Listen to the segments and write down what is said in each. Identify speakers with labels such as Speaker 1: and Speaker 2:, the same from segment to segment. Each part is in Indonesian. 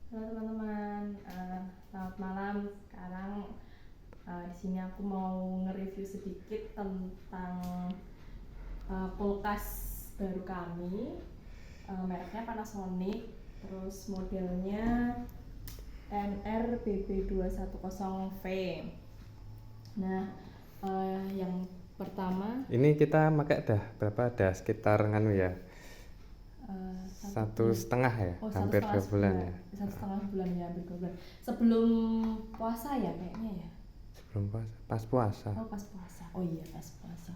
Speaker 1: Halo teman-teman, selamat malam. Sekarang di sini aku mau nge-review sedikit tentang kulkas baru kami. Mereknya Panasonic, terus modelnya NRBB210V. Nah, yang pertama
Speaker 2: Ini kita pakai dah berapa? Dah sekitar nganu ya,
Speaker 1: satu
Speaker 2: 1,5 ya,
Speaker 1: Oh,
Speaker 2: hampir 2 bulan ya.
Speaker 1: 1,5 bulan ya, hampir 2 bulan. Sebelum puasa ya kayaknya ya.
Speaker 2: Sebelum puasa, pas puasa.
Speaker 1: Oh, pas puasa. Oh iya, pas puasa.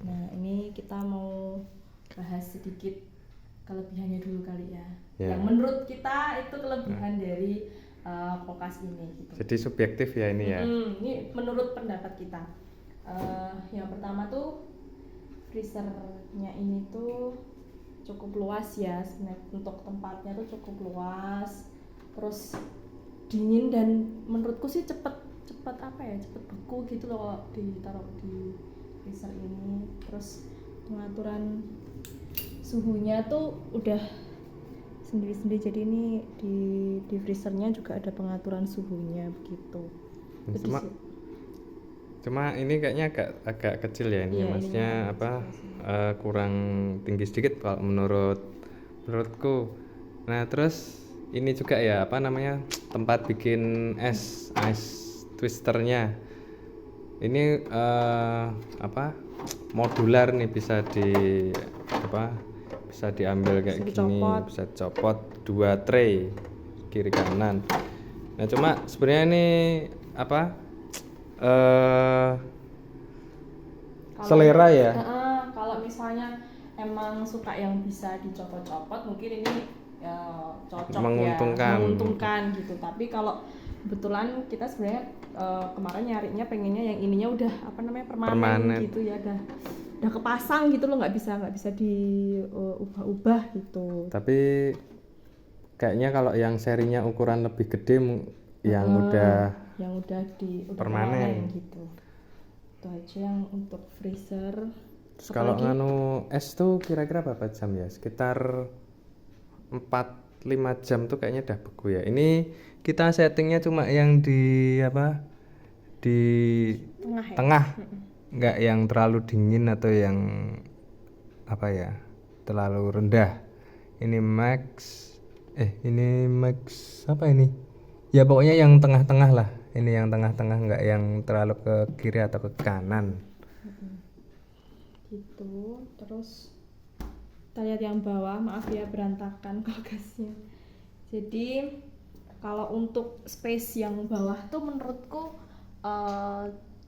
Speaker 1: Nah, ini kita mau bahas sedikit kelebihannya dulu kali ya.
Speaker 2: Ya.
Speaker 1: Yang menurut kita itu kelebihan dari kulkas ini gitu.
Speaker 2: Jadi subjektif ya ini ya.
Speaker 1: Ini menurut pendapat kita. Yang pertama tuh freezernya ini tuh cukup luas ya, sebenarnya untuk tempatnya tuh cukup luas. Terus dingin dan menurutku sih cepet beku gitu loh kalau ditaruh di freezer ini. Terus pengaturan suhunya tuh udah sendiri-sendiri, jadi ini di freezernya juga ada pengaturan suhunya begitu.
Speaker 2: Cuma ini kayaknya agak kecil ya ini,
Speaker 1: Iya,
Speaker 2: maksudnya
Speaker 1: ini
Speaker 2: apa kurang tinggi sedikit kalau menurutku. Nah terus ini juga ya apa namanya, tempat bikin ice twisternya ini apa modular nih, bisa diambil kayak gini, bisa copot 2 tray kiri kanan. Nah cuma sebenarnya ini apa selera ya.
Speaker 1: Kalau misalnya emang suka yang bisa dicopot-copot, mungkin ini cocok menguntungkan gitu. Tapi kalau kebetulan kita sebenarnya kemarin nyarinya pengennya yang ininya udah permanen gitu ya, udah kepasang gitu loh, nggak bisa diubah-ubah gitu.
Speaker 2: Tapi kayaknya kalau yang serinya ukuran lebih gede yang udah
Speaker 1: permanen gitu. Itu aja yang untuk freezer.
Speaker 2: Kalau nganu es tuh kira-kira berapa jam ya? Sekitar 4-5 jam tuh kayaknya udah beku ya. Ini kita settingnya cuma yang di apa? Di tengah. Nggak yang terlalu dingin atau yang apa ya? Terlalu rendah. Ini max apa ini? Ya pokoknya yang tengah-tengah lah. Ini yang tengah-tengah, nggak yang terlalu ke kiri atau ke kanan.
Speaker 1: Gitu. Terus kita lihat yang bawah, maaf ya berantakan kulkasnya. Jadi kalau untuk space yang bawah tuh menurutku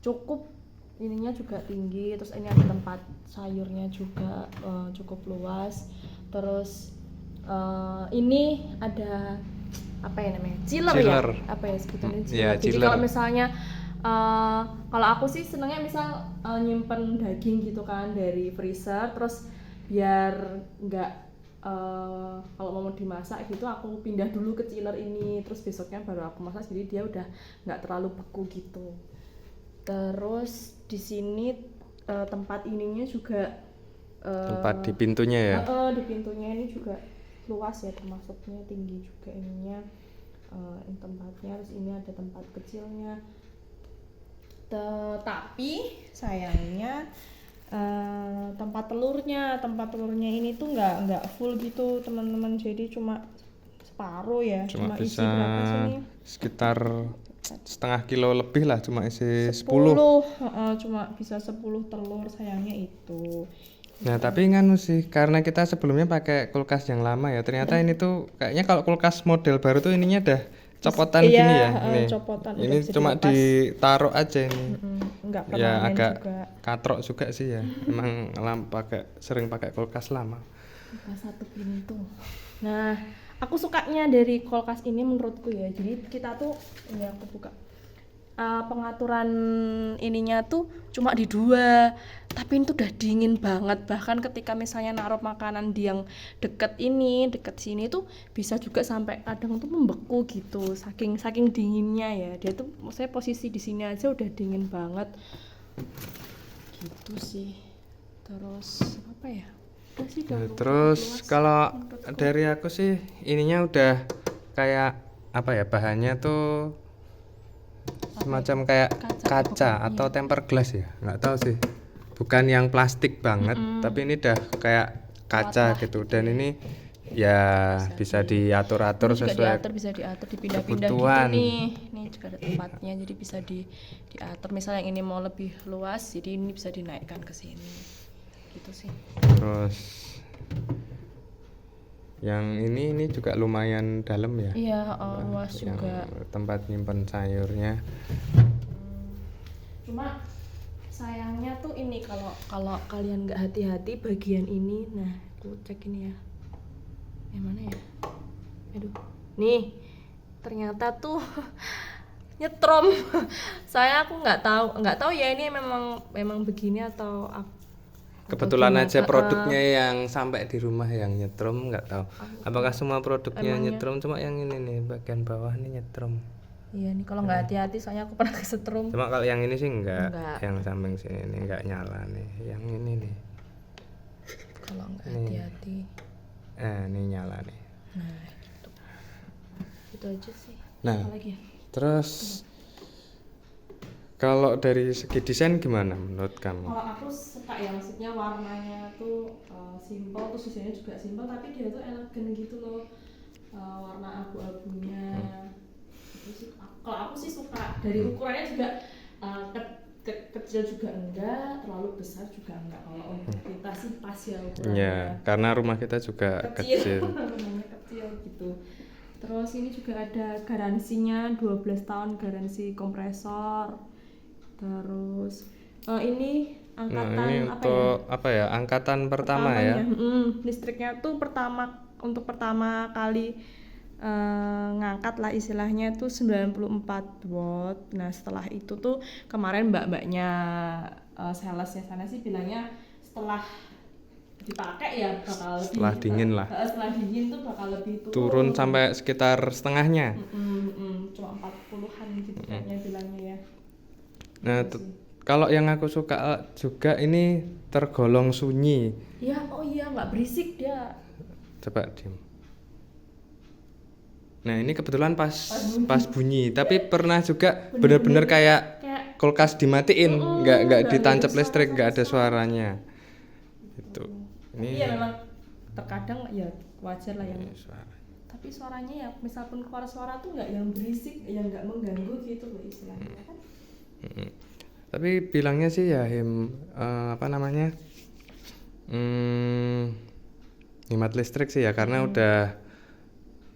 Speaker 1: cukup, ininya juga tinggi. Terus ini ada tempat sayurnya juga cukup luas. Terus ini ada apa ya namanya, chiller. Ya apa ya sebutannya, chiller. Jadi kalau misalnya kalau aku sih senengnya misal nyimpen daging gitu kan dari freezer, terus biar nggak kalau mau dimasak gitu aku pindah dulu ke chiller ini, terus besoknya baru aku masak, jadi dia udah nggak terlalu beku gitu. Terus di sini tempat ininya juga
Speaker 2: tempat di pintunya ya.
Speaker 1: Di pintunya ini juga luas ya, termasuknya tinggi juga ininya tempatnya. Terus ini ada tempat kecilnya. Tapi sayangnya tempat telurnya ini tuh nggak full gitu teman-teman, jadi cuma separuh ya, cuma isi berapa sih ini?
Speaker 2: Sekitar setengah kilo lebih lah, cuma isi 10.
Speaker 1: Cuma bisa 10 telur, sayangnya itu.
Speaker 2: Nah tapi nganu sih, karena kita sebelumnya pakai kulkas yang lama ya, ternyata ini tuh kayaknya kalau kulkas model baru tuh ininya udah copotan gini ya. Ini cuma ditaruh aja ini.
Speaker 1: Enggak permanen
Speaker 2: ya agak
Speaker 1: juga.
Speaker 2: katrok juga sih ya. Emang sering pakai kulkas lama.
Speaker 1: Kulkas satu pintu. Nah, aku sukanya dari kulkas ini menurutku ya. Jadi kita tuh, ini aku buka. Pengaturan ininya tuh cuma di 2, tapi itu udah dingin banget. Bahkan ketika misalnya naruh makanan di yang deket sini tuh bisa juga sampai kadang tuh membeku gitu, saking dinginnya ya. Dia tuh maksudnya posisi di sini aja udah dingin banget gitu sih. Terus apa ya, udah sih.
Speaker 2: Terus kalau dari aku sih ininya udah kayak apa ya, bahannya tuh semacam kayak kaca atau tempered glass ya, nggak tahu sih, bukan yang plastik banget, tapi ini udah kayak kaca gitu. Dan ini ya bisa diatur-atur
Speaker 1: Ini juga
Speaker 2: sesuai
Speaker 1: diatur, bisa diatur, dipindah-pindah gitu
Speaker 2: kebutuhan.
Speaker 1: nih. Ini juga ada tempatnya, jadi bisa diatur. Misalnya yang ini mau lebih luas, jadi ini bisa dinaikkan ke sini. Gitu sih.
Speaker 2: Terus yang ini juga lumayan dalam ya.
Speaker 1: Iya, luas
Speaker 2: Yang
Speaker 1: juga.
Speaker 2: tempat nyimpen sayurnya.
Speaker 1: Cuma sayangnya tuh ini, kalau kalian nggak hati-hati bagian ini. Nah, aku cek ini ya. Yang mana ya? Aduh. Nih. Ternyata tuh nyetrum. Saya aku nggak tahu ya ini memang begini atau
Speaker 2: Kebetulan
Speaker 1: gimana.
Speaker 2: aja produknya yang sampai di rumah yang nyetrum, nggak tahu. Apakah semua produknya nyetrum, cuma yang ini nih bagian bawah nih nyetrum.
Speaker 1: Iya nih, kalau nggak hati-hati soalnya aku pernah kesetrum.
Speaker 2: Cuma kalau yang ini sih enggak.
Speaker 1: Enggak.
Speaker 2: Yang samping sini ini enggak nyala nih. Yang ini nih.
Speaker 1: Kalau nggak hati-hati.
Speaker 2: Ini nyala nih.
Speaker 1: Nah, gitu. Itu aja sih.
Speaker 2: Nah,
Speaker 1: Apa lagi ya?
Speaker 2: terus kalau dari segi desain gimana menurut kamu?
Speaker 1: Kalau aku suka ya, maksudnya warnanya tuh simple, terus desainnya juga simple, tapi dia tuh elegan gitu loh. Warna abu-abunya. Kalau aku sih suka, dari ukurannya juga kecil juga enggak, terlalu besar juga enggak. Kalau untuk kita sih pas ya ukurannya.
Speaker 2: Ya, karena rumah kita juga kecil.
Speaker 1: Rumahnya kecil gitu. Terus ini juga ada garansinya 12 tahun garansi kompresor. Terus ini angkatan
Speaker 2: Nah, ini untuk apa ya? Angkatan pertama ya.
Speaker 1: Listriknya tuh untuk pertama kali ngangkat lah istilahnya tuh 94 watt. Nah, setelah itu tuh kemarin mbak-mbaknya salesnya sana sih bilangnya setelah dipakai ya bakal lebih,
Speaker 2: setelah dingin lah.
Speaker 1: Setelah dingin tuh bakal lebih
Speaker 2: turun sampai sekitar setengahnya.
Speaker 1: Cuma 40-an gitu kayaknya bilangnya ya.
Speaker 2: Nah, kalau yang aku suka juga ini tergolong sunyi.
Speaker 1: Ya, oh iya, nggak berisik dia.
Speaker 2: Coba diem. Nah, ini kebetulan pas bunyi, tapi pernah juga bener-bener kayak kulkas dimatiin, nggak ditancap listrik, nggak ada suaranya. Itu.
Speaker 1: Ini ya memang terkadang ya wajar lah yang
Speaker 2: suara.
Speaker 1: Tapi suaranya ya misalpun keluar suara tuh nggak yang berisik, yang nggak mengganggu gitu loh istilahnya kan.
Speaker 2: Tapi bilangnya sih ya apa namanya, hemat listrik sih ya, karena udah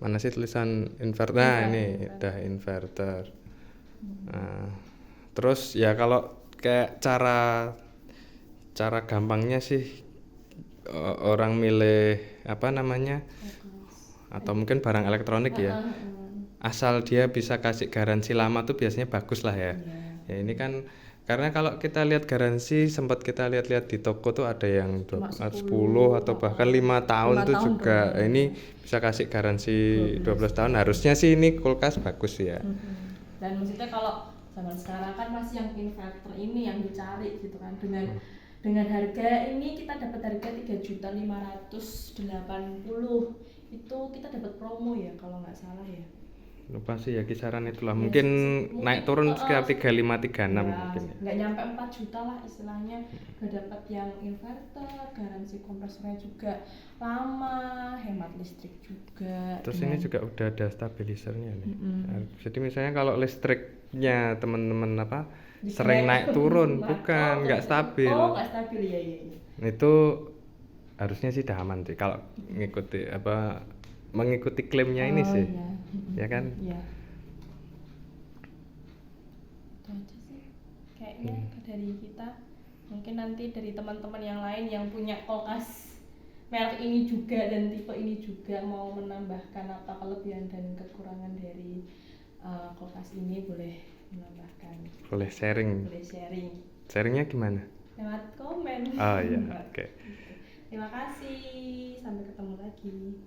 Speaker 2: mana sih tulisan inverter. Nah, ini udah inverter. Nah, terus ya kalau kayak cara gampangnya sih orang milih apa namanya, atau mungkin barang elektronik ya, asal dia bisa kasih garansi lama tuh biasanya bagus lah ya. Ya ini kan karena kalau kita lihat garansi, sempat kita lihat-lihat di toko tuh ada yang 10 atau bahkan 5 tahun tuh juga. Ini bisa kasih garansi 12 tahun. Harusnya sih ini kulkas bagus ya.
Speaker 1: Dan maksudnya kalau zaman sekarang kan masih yang inverter ini yang dicari gitu kan, dengan harga ini kita dapat harga 3.580.000. Itu kita dapat promo ya kalau nggak salah ya.
Speaker 2: Lupa sih ya kisaran itulah. Mungkin naik turun sekitar 3536 mungkin.
Speaker 1: Nggak nyampe 4 juta lah istilahnya. Udah dapat yang inverter, garansi kompresornya juga lama, hemat listrik juga.
Speaker 2: Terus ini juga udah ada stabilisernya nih. Nah, jadi misalnya kalau listriknya teman-teman apa sering naik turun, bukan nggak stabil.
Speaker 1: Oh, nggak stabil ya.
Speaker 2: Itu harusnya sih udah aman sih kalau mengikuti klaimnya ini sih.
Speaker 1: Iya.
Speaker 2: Ya kan?
Speaker 1: Iya. Itu aja sih kayaknya dari kita. Mungkin nanti dari teman-teman yang lain yang punya kulkas merek ini juga dan tipe ini juga mau menambahkan apa kelebihan dan kekurangan dari kulkas ini, boleh menambahkan.
Speaker 2: Boleh sharing. Sharingnya gimana?
Speaker 1: Lewat komen.
Speaker 2: Oh iya, oke.
Speaker 1: Terima kasih, sampai ketemu lagi.